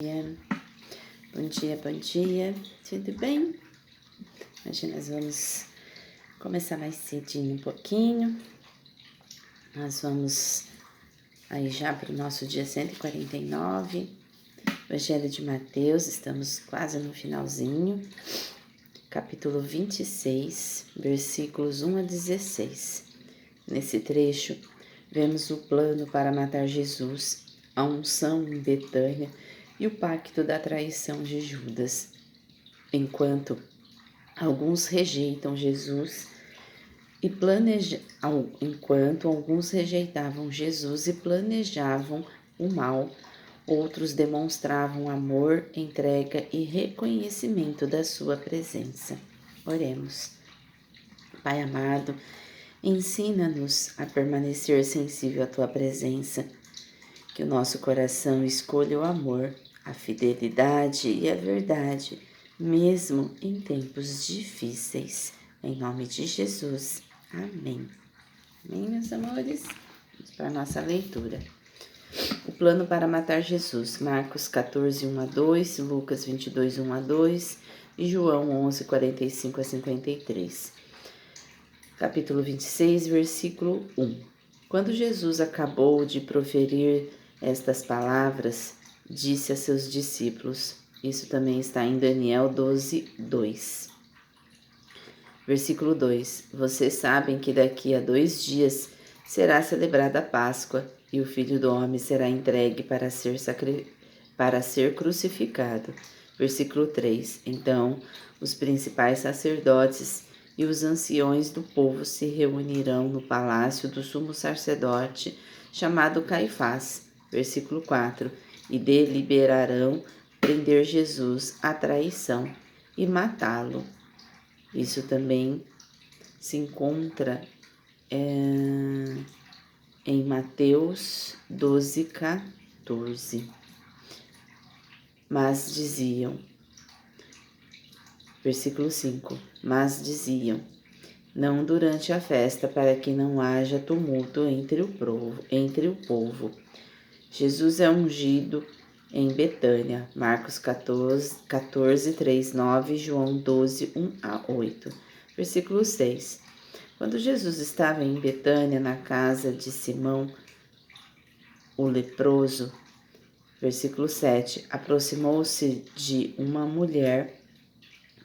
Bom dia, tudo bem? Hoje nós vamos começar mais cedinho um pouquinho. Nós vamos aí já para o nosso dia 149, Evangelho de Mateus, estamos quase no finalzinho, capítulo 26, versículos 1 a 16. Nesse trecho, vemos o plano para matar Jesus, a unção em Betânia e o pacto da traição de Judas. Enquanto alguns rejeitam Jesus enquanto alguns rejeitavam Jesus e planejavam o mal, outros demonstravam amor, entrega e reconhecimento da sua presença. Oremos. Pai amado, ensina-nos a permanecer sensível à tua presença, que o nosso coração escolha o amor, a fidelidade e a verdade, mesmo em tempos difíceis. Em nome de Jesus. Amém. Amém, meus amores? Vamos para a nossa leitura. O plano para matar Jesus. Marcos 14, 1 a 2, Lucas 22, 1 a 2 e João 11, 45 a 53. Capítulo 26, versículo 1. Quando Jesus acabou de proferir estas palavras, disse a seus discípulos, isso também está em Daniel 12, 2. Versículo 2. Vocês sabem que daqui a 2 dias será celebrada a Páscoa e o Filho do Homem será entregue para ser crucificado. Versículo 3. Então, os principais sacerdotes e os anciões do povo se reunirão no palácio do sumo sacerdote, chamado Caifás. Versículo 4. E deliberarão prender Jesus à traição e matá-lo. Isso também se encontra em Mateus 12, 14. Mas diziam, versículo 5, mas diziam, não durante a festa, para que não haja tumulto entre o povo. Jesus é ungido em Betânia, Marcos 14, 3, 9, João 12, 1 a 8. Versículo 6. Quando Jesus estava em Betânia, na casa de Simão, o leproso, versículo 7, aproximou-se de uma mulher,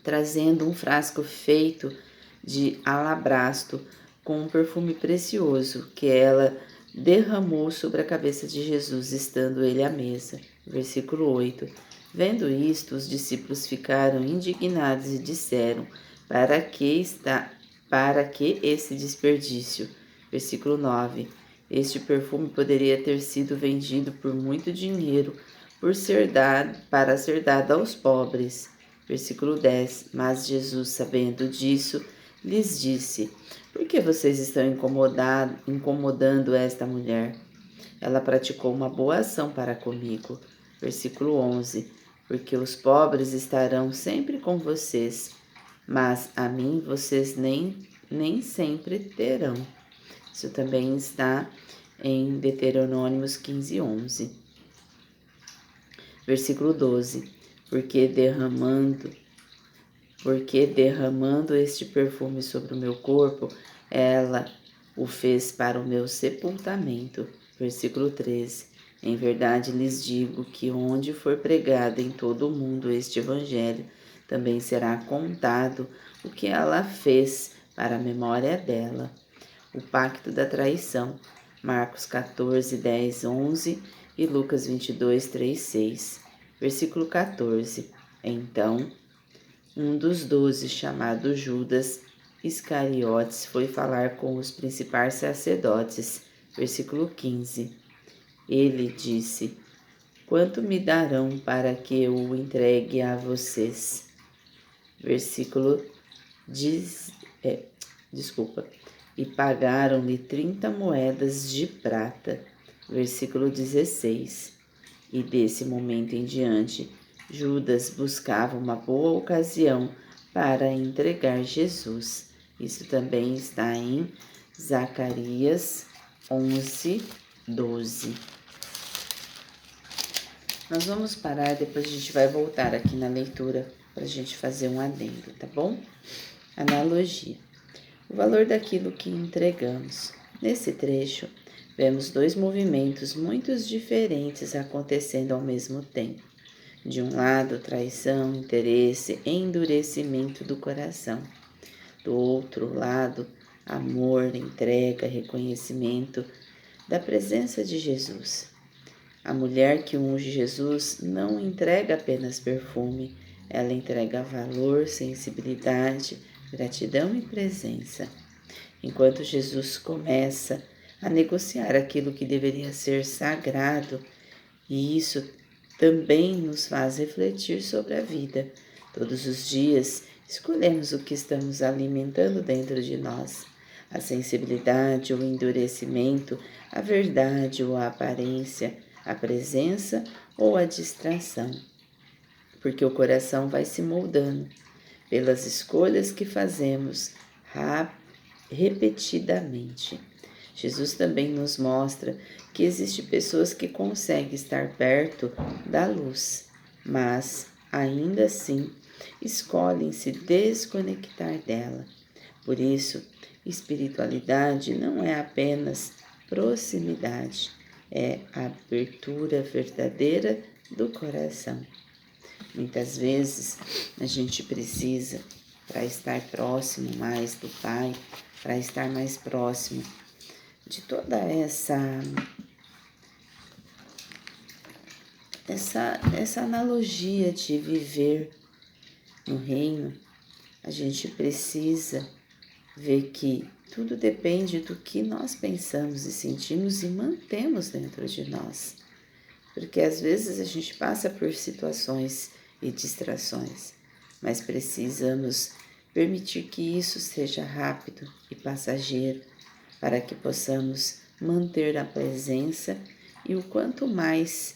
trazendo um frasco feito de alabastro com um perfume precioso, que ela derramou sobre a cabeça de Jesus, estando ele à mesa. Versículo 8. Vendo isto, os discípulos ficaram indignados e disseram, para que esse desperdício? Versículo 9. Este perfume poderia ter sido vendido por muito dinheiro, para ser dado aos pobres. Versículo 10. Mas Jesus, sabendo disso, lhes disse, por que vocês estão incomodando esta mulher? Ela praticou uma boa ação para comigo. Versículo 11. Porque os pobres estarão sempre com vocês, mas a mim vocês nem sempre terão. Isso também está em Deuteronômios 15, 11. Versículo 12. Porque derramando este perfume sobre o meu corpo, ela o fez para o meu sepultamento. Versículo 13. Em verdade lhes digo que onde for pregado em todo o mundo este evangelho, também será contado o que ela fez para a memória dela. O pacto da traição. Marcos 14, 10, 11 e Lucas 22, 3, 6. Versículo 14. Então, um dos 12, chamado Judas Iscariotes, foi falar com os principais sacerdotes. Versículo 15. Ele disse, quanto me darão para que eu o entregue a vocês? Versículo E pagaram-lhe 30 moedas de prata. Versículo 16. E desse momento em diante, Judas buscava uma boa ocasião para entregar Jesus. Isso também está em Zacarias 11, 12. Nós vamos parar, depois a gente vai voltar aqui na leitura para a gente fazer um adendo, tá bom? Analogia. O valor daquilo que entregamos. Nesse trecho, vemos dois movimentos muito diferentes acontecendo ao mesmo tempo. De um lado, traição, interesse, endurecimento do coração. Do outro lado, amor, entrega, reconhecimento da presença de Jesus. A mulher que unge Jesus não entrega apenas perfume, ela entrega valor, sensibilidade, gratidão e presença. Enquanto Jesus começa a negociar aquilo que deveria ser sagrado, e isso também nos faz refletir sobre a vida. Todos os dias escolhemos o que estamos alimentando dentro de nós. A sensibilidade ou o endurecimento, a verdade ou a aparência, a presença ou a distração. Porque o coração vai se moldando pelas escolhas que fazemos repetidamente. Jesus também nos mostra que existem pessoas que conseguem estar perto da luz, mas ainda assim escolhem se desconectar dela. Por isso, espiritualidade não é apenas proximidade, é a abertura verdadeira do coração. Muitas vezes a gente precisa, para estar próximo mais do Pai, para estar mais próximo de toda essa analogia de viver no reino, a gente precisa ver que tudo depende do que nós pensamos e sentimos e mantemos dentro de nós. Porque às vezes a gente passa por situações e distrações, mas precisamos permitir que isso seja rápido e passageiro, para que possamos manter a presença e o quanto mais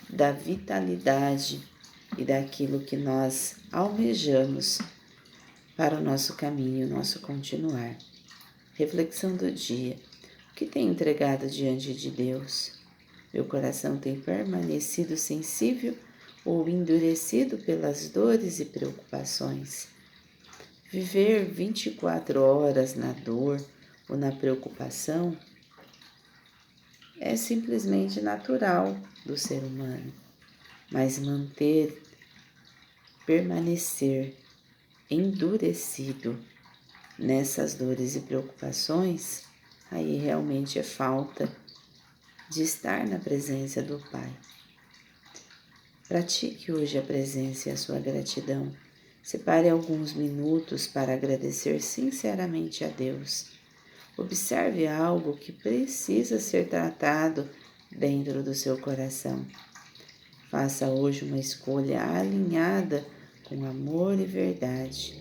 da vitalidade e daquilo que nós almejamos para o nosso caminho, o nosso continuar. Reflexão do dia. O que tenho entregado diante de Deus? Meu coração tem permanecido sensível ou endurecido pelas dores e preocupações? Viver 24 horas na dor ou na preocupação é simplesmente natural do ser humano, mas permanecer endurecido nessas dores e preocupações, aí realmente é falta de estar na presença do Pai. Pratique hoje a presença e a sua gratidão. Separe alguns minutos para agradecer sinceramente a Deus. Observe algo que precisa ser tratado dentro do seu coração. Faça hoje uma escolha alinhada com amor e verdade.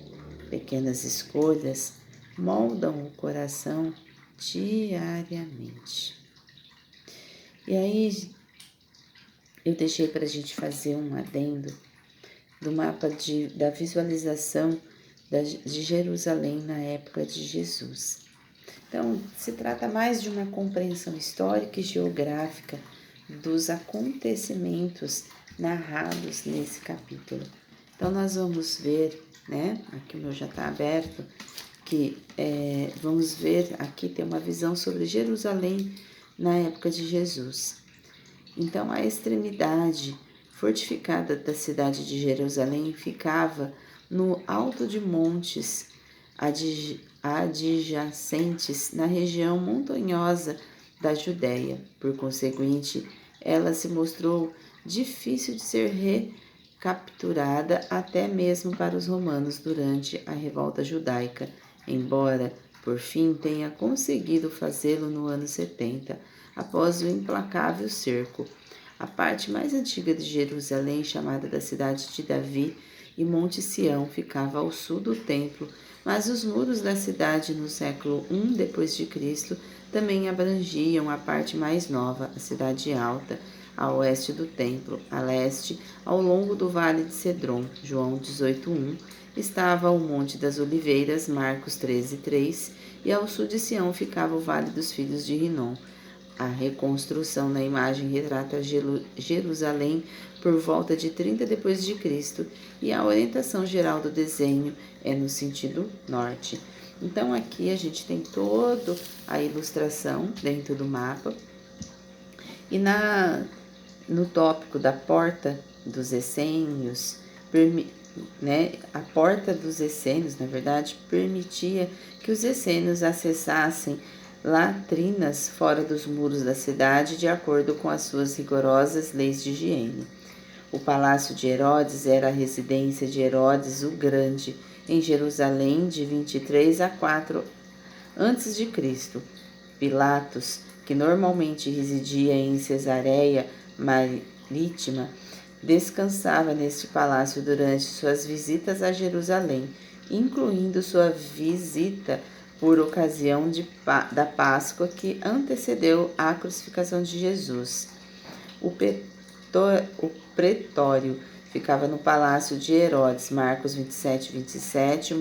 Pequenas escolhas moldam o coração diariamente. E aí, eu deixei para a gente fazer um adendo do mapa da visualização de Jerusalém na época de Jesus. Então, se trata mais de uma compreensão histórica e geográfica dos acontecimentos narrados nesse capítulo. Então, nós vamos ver, né? Aqui o meu já está aberto, que vamos ver, aqui tem uma visão sobre Jerusalém na época de Jesus. Então, a extremidade fortificada da cidade de Jerusalém ficava no alto de montes adjacentes na região montanhosa da Judéia. Por conseguinte, ela se mostrou difícil de ser recapturada até mesmo para os romanos durante a revolta judaica, embora por fim tenha conseguido fazê-lo no ano 70, após o implacável cerco. A parte mais antiga de Jerusalém, chamada da cidade de Davi e Monte Sião, ficava ao sul do templo, mas os muros da cidade no século I d.C. também abrangiam a parte mais nova, a cidade alta, a oeste do templo, a leste, ao longo do vale de Cedron, João 18:1, estava o Monte das Oliveiras, Marcos 13:3, e ao sul de Sião ficava o vale dos filhos de Rinom, A reconstrução na imagem retrata Jerusalém por volta de 30 depois de Cristo e a orientação geral do desenho é no sentido norte. Então aqui a gente tem toda a ilustração dentro do mapa e no tópico da porta dos essênios, a porta dos essênios, na verdade, permitia que os essênios acessassem latrinas fora dos muros da cidade de acordo com as suas rigorosas leis de higiene. O palácio de Herodes era a residência de Herodes o Grande, em Jerusalém, de 23 a 4 a.C. Pilatos, que normalmente residia em Cesareia Marítima, descansava neste palácio durante suas visitas a Jerusalém, incluindo sua visita por ocasião da Páscoa que antecedeu a crucificação de Jesus. O pretório ficava no palácio de Herodes, Marcos 27, 27,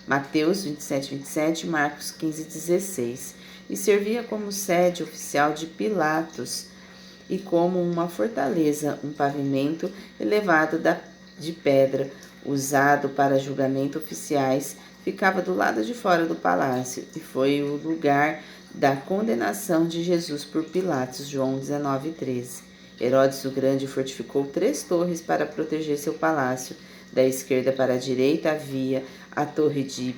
Mateus 27, 27, Marcos 15, 16, e servia como sede oficial de Pilatos e como uma fortaleza, um pavimento elevado de pedra, usado para julgamento oficiais, ficava do lado de fora do palácio e foi o lugar da condenação de Jesus por Pilatos, João 19, 13. Herodes o Grande fortificou 3 torres para proteger seu palácio. Da esquerda para a direita havia a torre de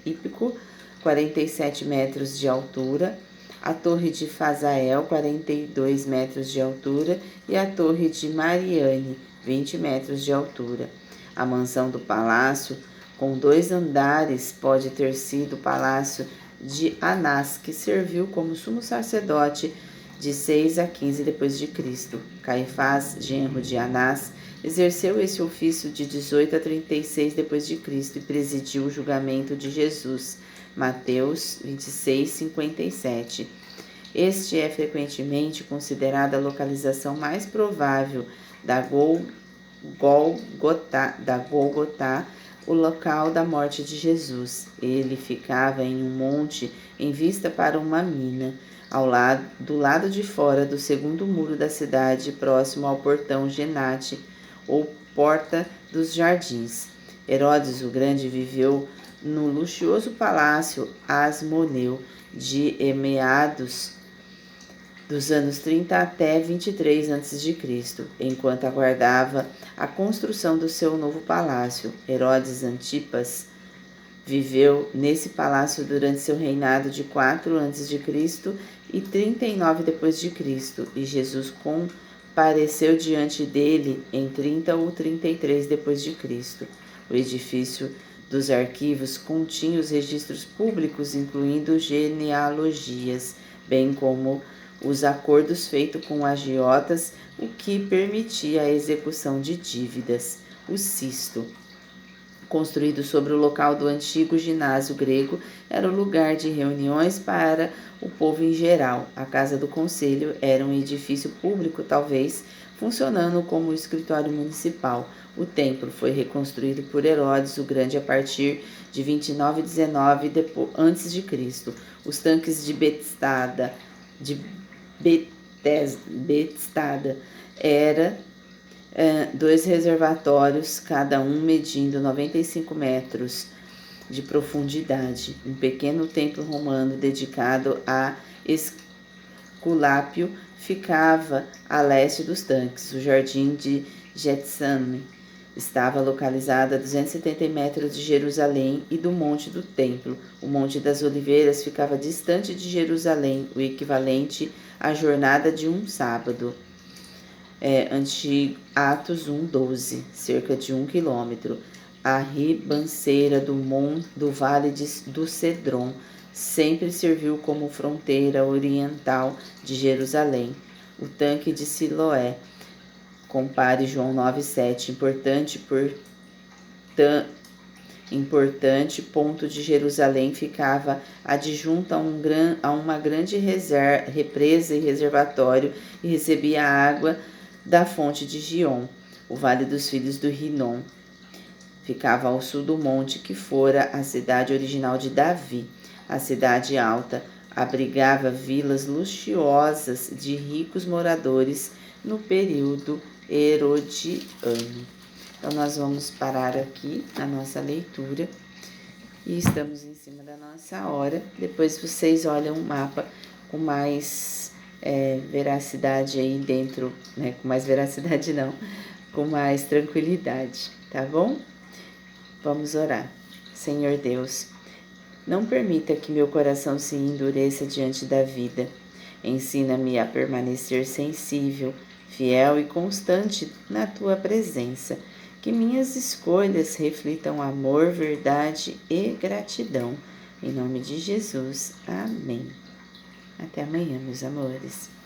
Hípico, 47 metros de altura, a torre de Fazael, 42 metros de altura, e a torre de Mariane, 20 metros de altura. A mansão do palácio, com 2 andares, pode ter sido o palácio de Anás, que serviu como sumo sacerdote de 6 a 15 depois de Cristo. Caifás, genro de Anás, exerceu esse ofício de 18 a 36 depois de Cristo e presidiu o julgamento de Jesus. Mateus 26, 57. Este é frequentemente considerado a localização mais provável da Gólgota, o local da morte de Jesus. Ele ficava em um monte em vista para uma mina, do lado de fora do segundo muro da cidade, próximo ao portão Genate, ou Porta dos Jardins. Herodes o Grande viveu no luxuoso palácio Asmoneu de meados dos anos 30 até 23 a.C., enquanto aguardava a construção do seu novo palácio. Herodes Antipas viveu nesse palácio durante seu reinado de 4 a.C. e 39 depois de Cristo, e Jesus compareceu diante dele em 30 ou 33 depois de Cristo. O edifício dos arquivos continha os registros públicos, incluindo genealogias, bem como os acordos feitos com agiotas, o que permitia a execução de dívidas. O cisto, construído sobre o local do antigo ginásio grego, era o lugar de reuniões para o povo em geral. A Casa do Conselho era um edifício público, talvez funcionando como escritório municipal. O templo foi reconstruído por Herodes o Grande a partir de 29 e 19 a.C. Os tanques de Betesda era 2 reservatórios, cada um medindo 95 metros de profundidade. Um pequeno templo romano dedicado a Esculápio ficava a leste dos tanques. O jardim de Getsemane estava localizado a 270 metros de Jerusalém e do Monte do Templo. O Monte das Oliveiras ficava distante de Jerusalém, o equivalente à jornada de um sábado. Atos 1:12, cerca de 1 quilômetro. A ribanceira do Vale do Cedron sempre serviu como fronteira oriental de Jerusalém. O tanque de Siloé, compare João 9:7, importante ponto de Jerusalém, ficava adjunto a uma grande represa e reservatório e recebia água da fonte de Gion. O Vale dos Filhos do Rinom ficava ao sul do monte que fora a cidade original de Davi. A cidade alta, abrigava vilas luxuosas de ricos moradores no período herodiano. Então, nós vamos parar aqui na nossa leitura e estamos em cima da nossa hora. Depois vocês olham o mapa com mais veracidade aí dentro, né? Com mais veracidade não, com mais tranquilidade, tá bom? Vamos orar. Senhor Deus, não permita que meu coração se endureça diante da vida. Ensina-me a permanecer sensível, fiel e constante na tua presença. Que minhas escolhas reflitam amor, verdade e gratidão. Em nome de Jesus. Amém. Até amanhã, meus amores.